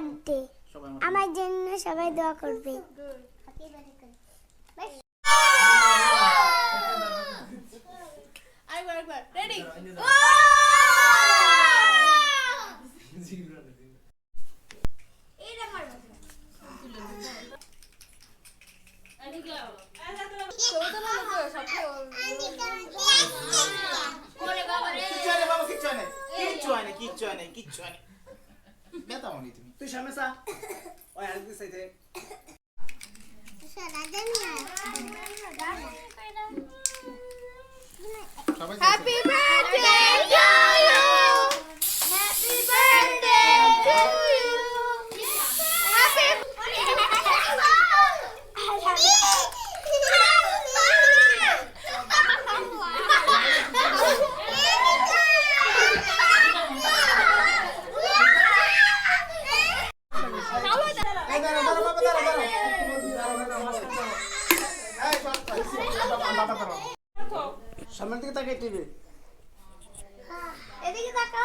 Birthday আমার জন্য সবাই দোয়া করবে। আরেকবার রেডি তুই সামনে যা ওই আরেকদিন সাইডে happy birthday to you happy birthday to you happy সামনের দিকে তাকাই টিভি এদিকে তাকা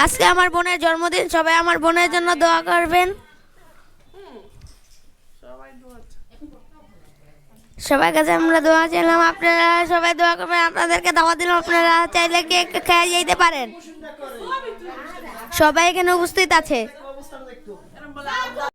আজকে আমার বোনের জন্মদিন, সবাই আমার বোনের জন্য দোয়া করবেন। সবার কাছে আমরা দোয়া চাইলাম, আপনারা সবাই দোয়া করবেন। আপনাদেরকে দাওয়াত দিলাম, আপনারা চাইলে কেক খেয়ে যেতে পারেন। সবাই এখানে উপস্থিত আছে।